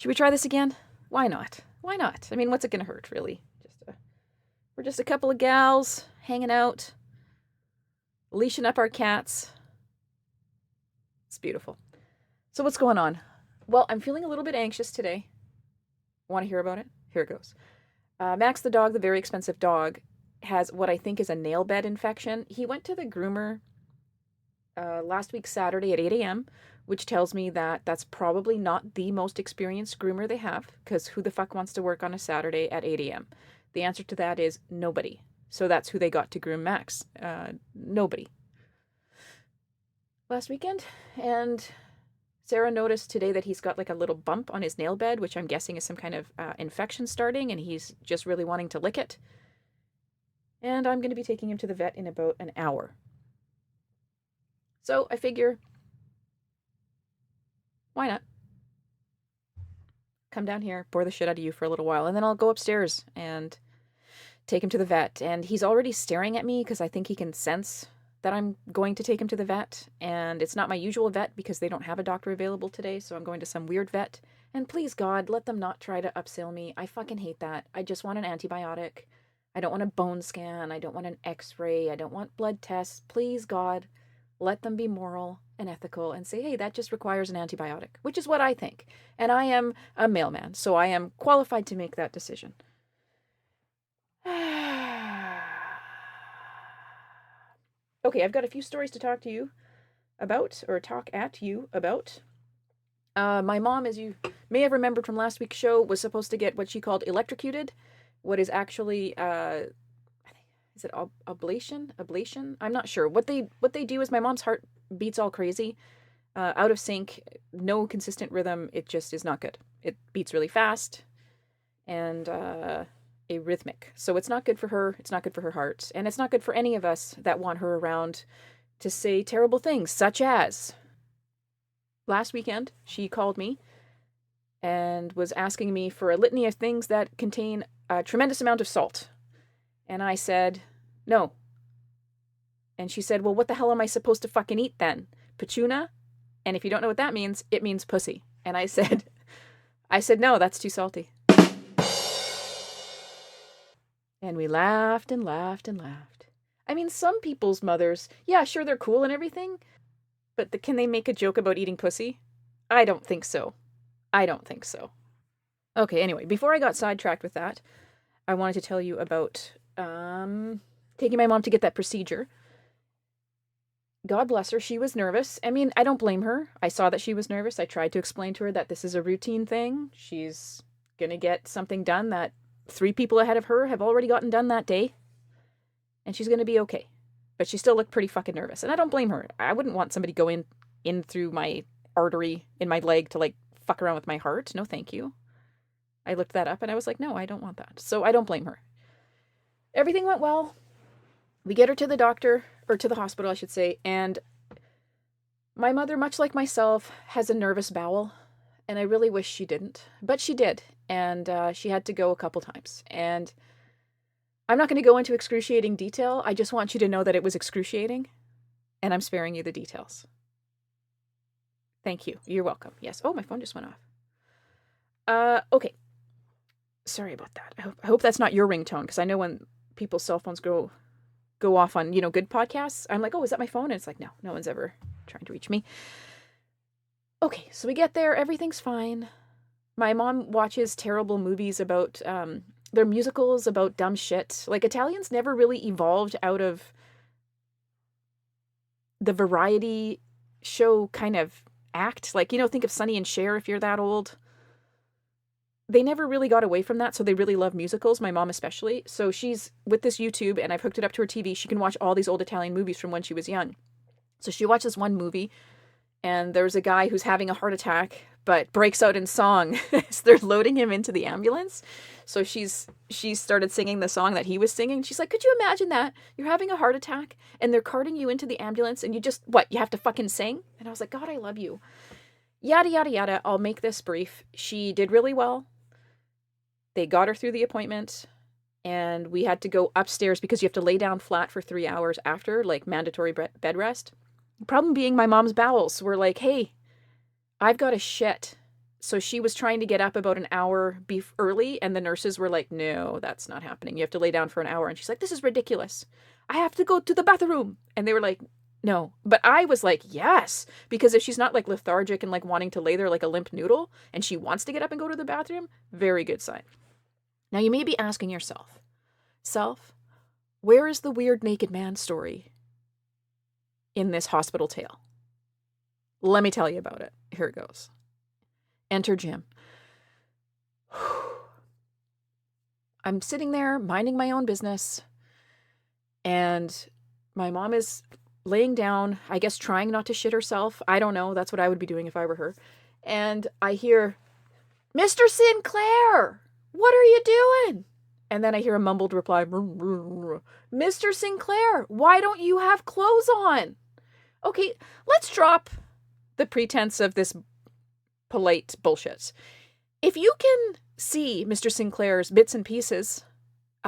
Should we try this again? Why not? Why not? I mean, what's it gonna hurt, really? We're just a couple of gals hanging out, leashing up our cats. It's beautiful. So what's going on? Well, I'm feeling a little bit anxious today. Want to hear about it? Here it goes. Max the dog, the very expensive dog, has what I think is a nail bed infection. He went to the groomer last week Saturday at 8 a.m., which tells me that that's probably not the most experienced groomer they have, because who the fuck wants to work on a Saturday at 8 a.m.? The answer to that is nobody. So that's who they got to groom Max. Nobody. Last weekend, and Sarah noticed today that he's got like a little bump on his nail bed, which I'm guessing is some kind of infection starting, and he's just really wanting to lick it. And I'm going to be taking him to the vet in about an hour. So I figure, why not? Come down here, bore the shit out of you for a little while, and then I'll go upstairs and take him to the vet. And he's already staring at me because I think he can sense that I'm going to take him to the vet. And it's not my usual vet because they don't have a doctor available today, so I'm going to some weird vet. And please, God, let them not try to upsell me. I fucking hate that. I just want an antibiotic. I don't want a bone scan. I don't want an x-ray. I don't want blood tests. Please, God, let them be moral and ethical and say, hey, that just requires an antibiotic, which is what I think. And I am a mailman, so I am qualified to make that decision. Okay, I've got a few stories to talk to you about, or talk at you about. My mom, as you may have remembered from last week's show, was supposed to get what she called electrocuted, what is actually, is it ablation? Ablation? I'm not sure. What they do is my mom's heart beats all crazy, out of sync, no consistent rhythm. It just is not good. It beats really fast, and arrhythmic. So it's not good for her. It's not good for her heart, and it's not good for any of us that want her around to say terrible things, such as last weekend she called me and was asking me for a litany of things that contain a tremendous amount of salt. And I said, no. And she said, well, what the hell am I supposed to fucking eat then? Pachuna? And if you don't know what that means, it means pussy. And I said, no, that's too salty. And we laughed and laughed and laughed. I mean, some people's mothers, yeah, sure, they're cool and everything, but can they make a joke about eating pussy? I don't think so. I don't think so. Okay, anyway, before I got sidetracked with that, I wanted to tell you about taking my mom to get that procedure. God bless her, she was nervous. I mean, I don't blame her. I saw that she was nervous. I tried to explain to her that this is a routine thing. She's gonna get something done that 3 people ahead of her have already gotten done that day. And she's gonna be okay. But she still looked pretty fucking nervous. And I don't blame her. I wouldn't want somebody going in through my artery in my leg to like fuck around with my heart. No, thank you. I looked that up and I was like, no, I don't want that. So I don't blame her. Everything went well. We get her to the doctor, or to the hospital, I should say, and my mother, much like myself, has a nervous bowel, and I really wish she didn't, but she did, and she had to go a couple times, and I'm not going to go into excruciating detail. I just want you to know that it was excruciating, and I'm sparing you the details. Thank you. You're welcome. Yes. Oh, my phone just went off. Okay. Sorry about that. I hope that's not your ringtone, because I know when people's cell phones go off on, good podcasts, I'm like, oh, is that my phone? And it's like, no one's ever trying to reach me. Okay, so we get there, everything's fine. My mom watches terrible movies about, they're musicals about dumb shit. Like, Italians never really evolved out of the variety show kind of act. Like, think of Sonny and Cher if you're that old. They never really got away from that, so they really love musicals, my mom especially. So she's with this YouTube, and I've hooked it up to her TV. She can watch all these old Italian movies from when she was young. So she watched this one movie, and there's a guy who's having a heart attack, but breaks out in song as they're loading him into the ambulance. So she started singing the song that he was singing. She's like, could you imagine that? You're having a heart attack, and they're carting you into the ambulance, and you just, you have to fucking sing? And I was like, God, I love you. Yada, yada, yada. I'll make this brief. She did really well. They got her through the appointment, and we had to go upstairs because you have to lay down flat for 3 hours after, like mandatory bed rest. The problem being my mom's bowels were like, hey, I've got a shit So she was trying to get up about an hour early, and the nurses were like, no, that's not happening. You have to lay down for an hour. And she's like, this is ridiculous. I have to go to the bathroom. And they were like, no. But I was like, yes. Because if she's not like lethargic and like wanting to lay there like a limp noodle, and she wants to get up and go to the bathroom, very good sign. Now you may be asking yourself, self, where is the weird naked man story in this hospital tale? Let me tell you about it. Here it goes. Enter Jim. I'm sitting there minding my own business, and my mom is laying down, I guess trying not to shit herself. I don't know. That's what I would be doing if I were her. And I hear, Mr. Sinclair, what are you doing? And then I hear a mumbled reply, Mr. Sinclair, why don't you have clothes on? Okay, let's drop the pretense of this polite bullshit. If you can see Mr. Sinclair's bits and pieces,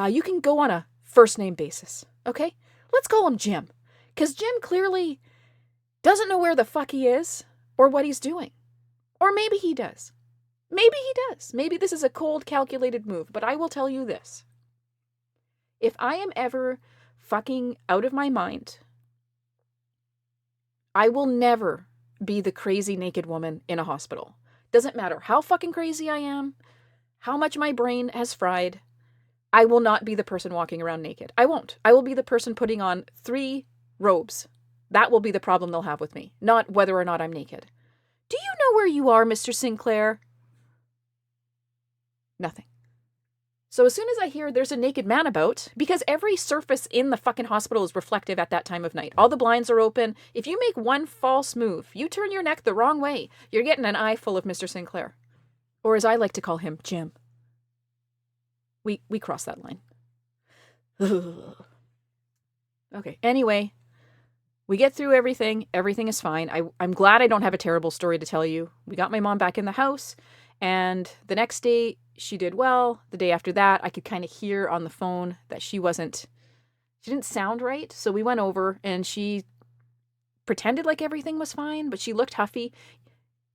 you can go on a first name basis, okay? Let's call him Jim, because Jim clearly doesn't know where the fuck he is or what he's doing. Or maybe he does. Maybe he does. Maybe this is a cold, calculated move, but I will tell you this. If I am ever fucking out of my mind, I will never be the crazy naked woman in a hospital. Doesn't matter how fucking crazy I am, how much my brain has fried, I will not be the person walking around naked. I won't. I will be the person putting on 3 robes. That will be the problem they'll have with me, not whether or not I'm naked. Do you know where you are, Mr. Sinclair? Nothing. So as soon as I hear there's a naked man about, because every surface in the fucking hospital is reflective at that time of night. All the blinds are open. If you make one false move, you turn your neck the wrong way, you're getting an eye full of Mr. Sinclair. Or as I like to call him, Jim. We crossed that line. Okay, anyway, we get through everything. Everything is fine. I'm glad I don't have a terrible story to tell you. We got my mom back in the house, and the next day she did well. The day after that, I could kind of hear on the phone that she didn't sound right. So we went over and she pretended like everything was fine, but she looked huffy.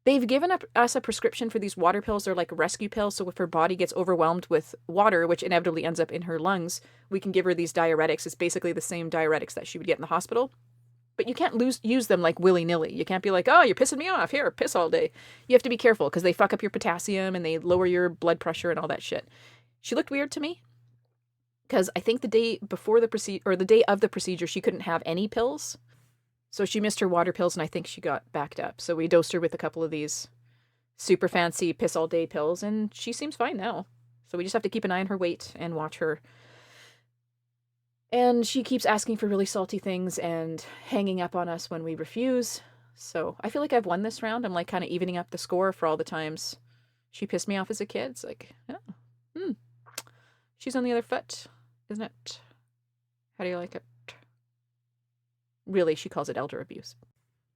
They've given us a prescription for these water pills. They're like rescue pills. So if her body gets overwhelmed with water, which inevitably ends up in her lungs, we can give her these diuretics. It's basically the same diuretics that she would get in the hospital. But you can't use them like willy-nilly. You can't be like, oh, you're pissing me off. Here, piss all day. You have to be careful because they fuck up your potassium and they lower your blood pressure and all that shit. She looked weird to me because I think the day before the procedure, or the day of the procedure, she couldn't have any pills. So she missed her water pills and I think she got backed up. So we dosed her with a couple of these super fancy piss all day pills and she seems fine now. So we just have to keep an eye on her weight and watch her. And she keeps asking for really salty things and hanging up on us when we refuse. So I feel like I've won this round. I'm like kind of evening up the score for all the times she pissed me off as a kid. It's like, yeah, she's on the other foot, isn't it? How do you like it? Really, she calls it elder abuse.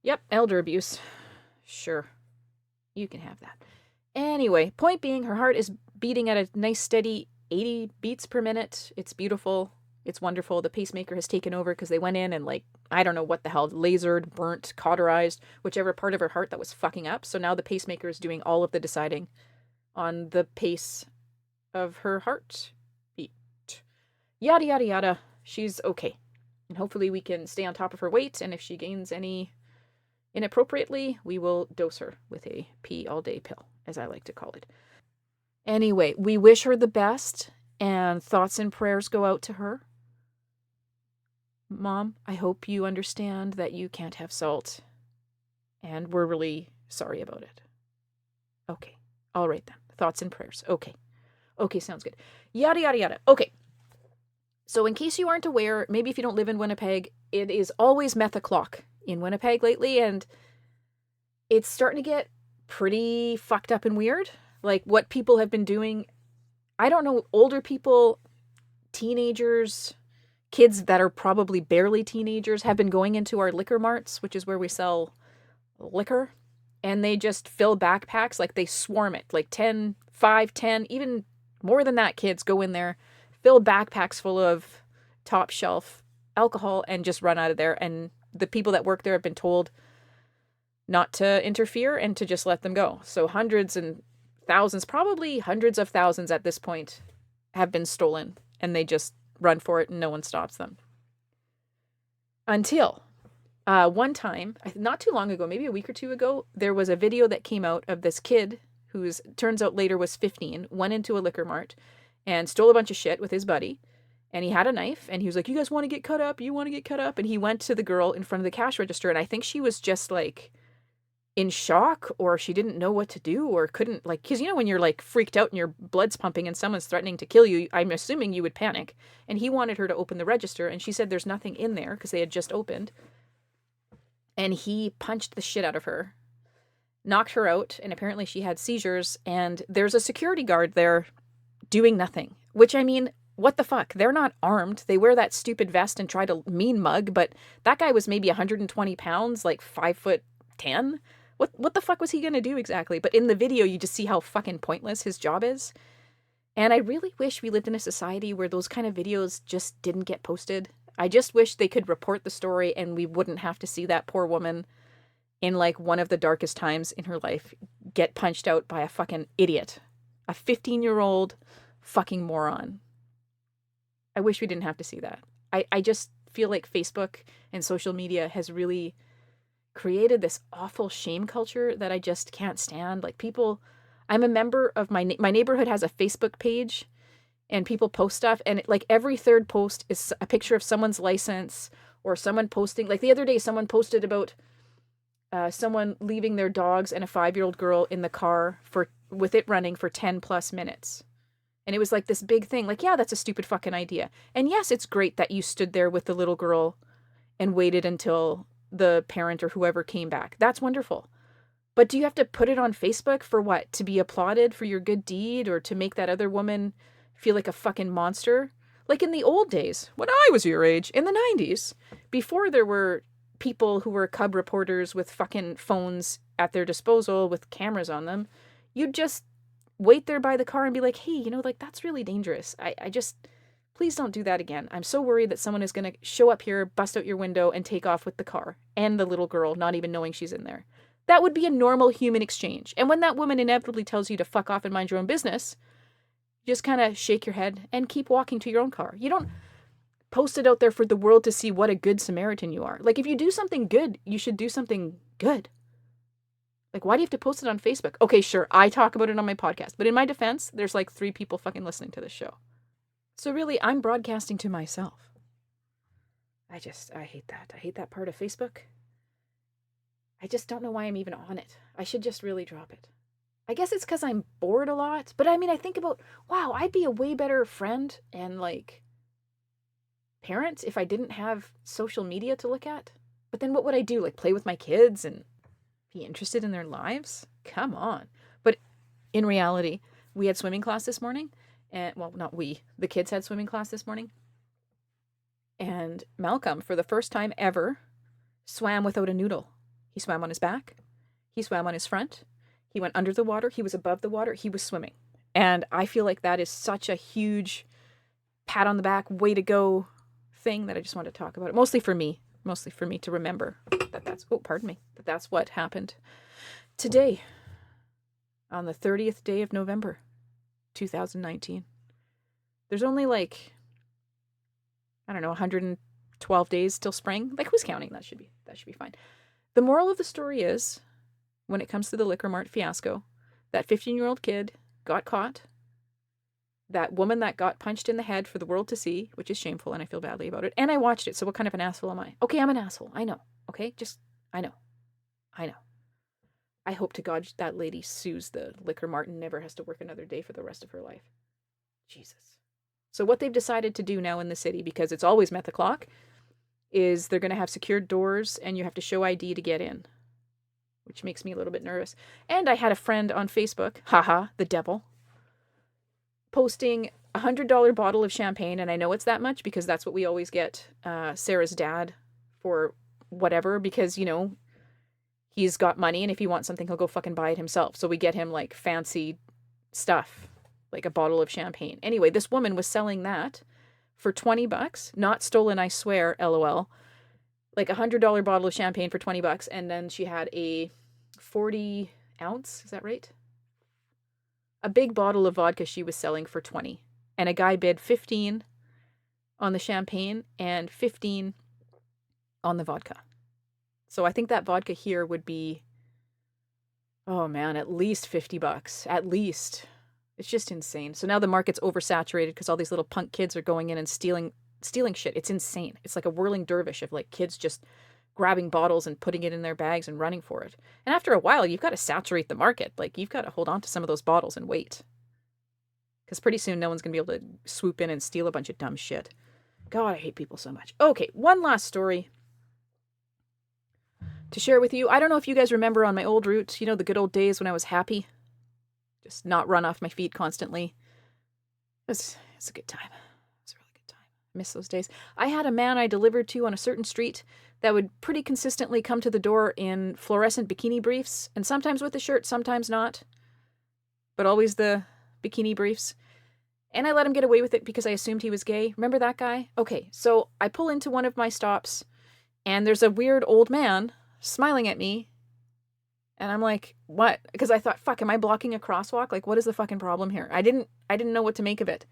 Yep, elder abuse. Sure, you can have that. Anyway, point being, her heart is beating at a nice steady 80 beats per minute. It's beautiful. It's wonderful. The pacemaker has taken over because they went in and like, I don't know what the hell, lasered, burnt, cauterized, whichever part of her heart that was fucking up. So now the pacemaker is doing all of the deciding on the pace of her heart beat. Yada, yada, yada. She's okay. And hopefully we can stay on top of her weight. And if she gains any inappropriately, we will dose her with a pee all day pill, as I like to call it. Anyway, we wish her the best and thoughts and prayers go out to her. Mom, I hope you understand that you can't have salt. And we're really sorry about it. Okay. All right then. Thoughts and prayers. Okay. Okay, sounds good. Yada, yada, yada. Okay. So in case you aren't aware, maybe if you don't live in Winnipeg, it is always meth o'clock in Winnipeg lately, and it's starting to get pretty fucked up and weird. Like what people have been doing, I don't know, older people, teenagers, kids that are probably barely teenagers have been going into our liquor marts, which is where we sell liquor, and they just fill backpacks, like they swarm it, like 10, 5, 10, even more than that, kids go in there, fill backpacks full of top shelf alcohol and just run out of there. And the people that work there have been told not to interfere and to just let them go. So hundreds and thousands, probably hundreds of thousands at this point, have been stolen, and they just run for it and no one stops them. Until one time, not too long ago, maybe a week or two ago, there was a video that came out of this kid who's turns out later was 15, went into a liquor mart and stole a bunch of shit with his buddy. And he had a knife and he was like, you guys want to get cut up? You want to get cut up? And he went to the girl in front of the cash register. And I think she was just like in shock, or she didn't know what to do, or couldn't, like, because when you're like freaked out and your blood's pumping and someone's threatening to kill you, I'm assuming you would panic. And he wanted her to open the register and she said there's nothing in there because they had just opened. And he punched the shit out of her, knocked her out, and apparently she had seizures, and there's a security guard there doing nothing. Which, I mean, what the fuck? They're not armed. They wear that stupid vest and try to mean mug, but that guy was maybe 120 pounds, like 5'10". What the fuck was he gonna do exactly? But in the video, you just see how fucking pointless his job is. And I really wish we lived in a society where those kind of videos just didn't get posted. I just wish they could report the story and we wouldn't have to see that poor woman in like one of the darkest times in her life get punched out by a fucking idiot. A 15-year-old fucking moron. I wish we didn't have to see that. I just feel like Facebook and social media has really created this awful shame culture that I just can't stand. Like I'm a member of my neighborhood has a Facebook page, and people post stuff, and like every third post is a picture of someone's license or someone posting. Like the other day, someone posted about someone leaving their dogs and a 5-year-old girl in the car with it running for 10 plus minutes. And it was like this big thing. Like, yeah, that's a stupid fucking idea. And yes, it's great that you stood there with the little girl and waited until the parent or whoever came back. That's wonderful. But do you have to put it on Facebook for what? To be applauded for your good deed, or to make that other woman feel like a fucking monster? Like in the old days, when I was your age, in the 90s, before there were people who were cub reporters with fucking phones at their disposal with cameras on them, you'd just wait there by the car and be like, hey, like that's really dangerous. I just, please don't do that again. I'm so worried that someone is going to show up here, bust out your window, and take off with the car and the little girl, not even knowing she's in there. That would be a normal human exchange. And when that woman inevitably tells you to fuck off and mind your own business, you just kind of shake your head and keep walking to your own car. You don't post it out there for the world to see what a good Samaritan you are. Like, if you do something good, you should do something good. Like, why do you have to post it on Facebook? Okay, sure, I talk about it on my podcast. But in my defense, there's like 3 people fucking listening to this show. So really, I'm broadcasting to myself. I hate that. I hate that part of Facebook. I just don't know why I'm even on it. I should just really drop it. I guess it's because I'm bored a lot. But I mean, I think about, wow, I'd be a way better friend and like parent if I didn't have social media to look at. But then what would I do? Like play with my kids and be interested in their lives? Come on. But in reality, we had swimming class this morning. And well, not we. The kids had swimming class this morning. And Malcolm, for the first time ever, swam without a noodle. He swam on his back. He swam on his front. He went under the water. He was above the water. He was swimming. And I feel like that is such a huge pat on the back, way to go thing that I just want to talk about it. Mostly for me to remember that that's what happened today on the 30th day of November, 2019. There's only like, I don't know, 112 days till spring. Like, who's counting? That should be fine. The moral of the story is, when it comes to the liquor mart fiasco, that 15-year-old kid got caught. That woman that got punched in the head for the world to see, which is shameful, and I feel badly about it. And I watched it, so what kind of an asshole am I? Okay, I'm an asshole. I know. Okay? I know. I hope to God that lady sues the liquor mart and never has to work another day for the rest of her life. Jesus. So what they've decided to do now in the city, because it's always met the clock, is they're going to have secured doors and you have to show ID to get in, which makes me a little bit nervous. And I had a friend on Facebook, haha, the devil, posting a $100 bottle of champagne, and I know it's that much because that's what we always get Sarah's dad for whatever, because, he's got money, and if he wants something, he'll go fucking buy it himself. So we get him, like, fancy stuff, like a bottle of champagne. Anyway, this woman was selling that for $20, not stolen, I swear, LOL, like $100 bottle of champagne for $20, and then she had a 40 ounce, is that right? A big bottle of vodka she was selling for 20, and a guy bid 15 on the champagne and 15 on the vodka. So I think that vodka here would be, oh man, at least $50. At least. It's just insane. So now the market's oversaturated because all these little punk kids are going in and stealing shit. It's insane. It's like a whirling dervish of like kids just grabbing bottles and putting it in their bags and running for it. And after a while, you've got to saturate the market. Like, you've got to hold on to some of those bottles and wait. Because pretty soon no one's going to be able to swoop in and steal a bunch of dumb shit. God, I hate people so much. Okay, one last story to share with you. I don't know if you guys remember on my old route, you know, the good old days when I was happy. Just not run off my feet constantly. It's a good time. It's a really good time. I miss those days. I had a man I delivered to on a certain street that would pretty consistently come to the door in fluorescent bikini briefs, and sometimes with a shirt, sometimes not. But always the bikini briefs. And I let him get away with it because I assumed he was gay. Remember that guy? Okay, so I pull into one of my stops, and there's a weird old man smiling at me. And I'm like, what? Because I thought, fuck, am I blocking a crosswalk? Like, what is the fucking problem here? I didn't know what to make of it.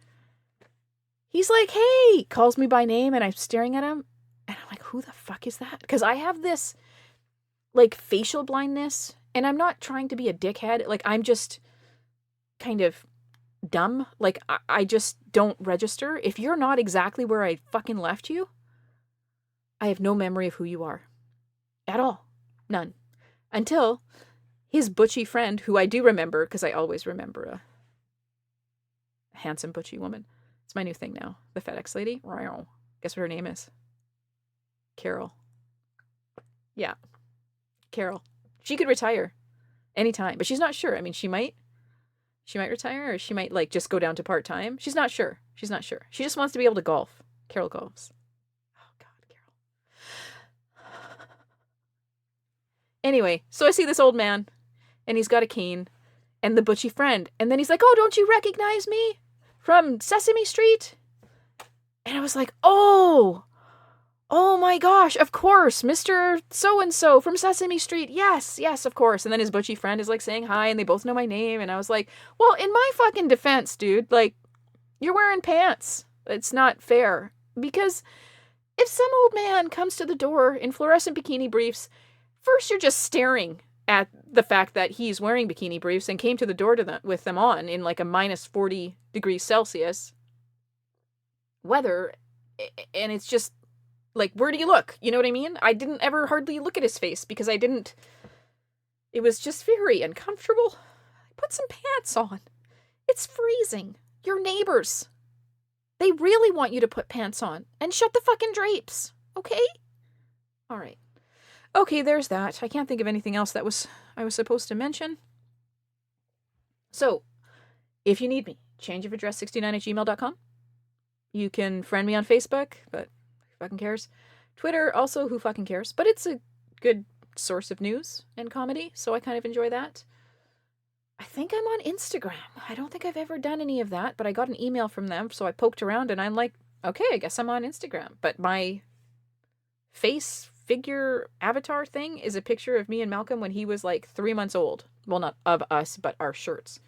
He's like, hey, calls me by name, and I'm staring at him. And I'm like, who the fuck is that? Because I have this, like, facial blindness, and I'm not trying to be a dickhead. Like, I'm just kind of dumb. Like, I just don't register. If you're not exactly where I fucking left you, I have no memory of who you are. At all. None. Until his butchy friend, who I do remember, because I always remember a handsome butchy woman. It's my new thing now. The FedEx lady. Guess what her name is? Carol. Yeah. Carol. She could retire anytime, but she's not sure. I mean, she might retire, or she might, like, just go down to part-time. She's not sure. She just wants to be able to golf. Carol golfs. Oh, God, Carol. Anyway, so I see this old man, and he's got a cane, and the butchy friend, and then he's like, oh, don't you recognize me from Sesame Street? And I was like, oh my gosh, of course, Mr. So-and-so from Sesame Street, yes, of course. And then his butchy friend is like saying hi, and they both know my name, and I was like, well, in my fucking defense, dude, like, you're wearing pants. It's not fair. Because if some old man comes to the door in fluorescent bikini briefs, first, you're just staring at the fact that he's wearing bikini briefs and came to the door with them on in like a minus 40 degrees Celsius weather. And it's just like, where do you look? You know what I mean? I didn't ever hardly look at his face because it was just very uncomfortable. Put some pants on. It's freezing. Your neighbors. They really want you to put pants on. And shut the fucking drapes. Okay? All right. Okay, there's that. I can't think of anything else that I was supposed to mention. So, if you need me, changeofaddress69@gmail.com. You can friend me on Facebook, but who fucking cares? Twitter, also, who fucking cares? But it's a good source of news and comedy, so I kind of enjoy that. I think I'm on Instagram. I don't think I've ever done any of that, but I got an email from them, so I poked around, and I'm like, okay, I guess I'm on Instagram. But my figure avatar thing is a picture of me and Malcolm when he was like 3 months old. Well, not of us, but our shirts.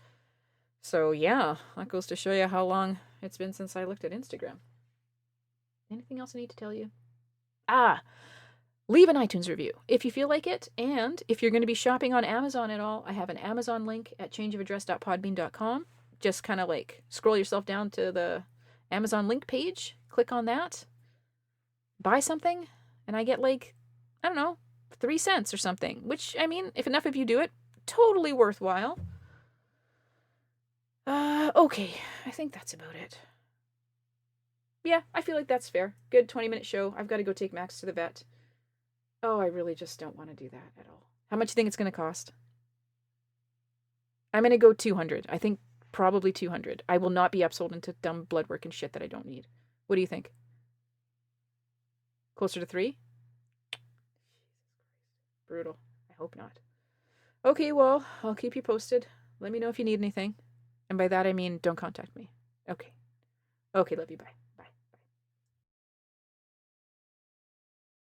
So yeah, that goes to show you how long it's been since I looked at Instagram. Anything else I need to tell you? Leave an iTunes review if you feel like it, and if you're going to be shopping on Amazon at all, I have an Amazon link at changeofaddress.podbean.com. Just kind of like scroll yourself down to the Amazon link page, click on that, buy something, and I get like, I don't know, 3 cents or something. Which, I mean, if enough of you do it, totally worthwhile. Okay, I think that's about it. Yeah, I feel like that's fair. Good 20-minute show. I've got to go take Max to the vet. Oh, I really just don't want to do that at all. How much do you think it's going to cost? I'm going to go 200. I think probably 200. I will not be upsold into dumb blood work and shit that I don't need. What do you think? Closer to 3? Brutal. I hope not. Okay, well, I'll keep you posted. Let me know if you need anything. And by that, I mean, don't contact me. Okay. Okay, love you. Bye.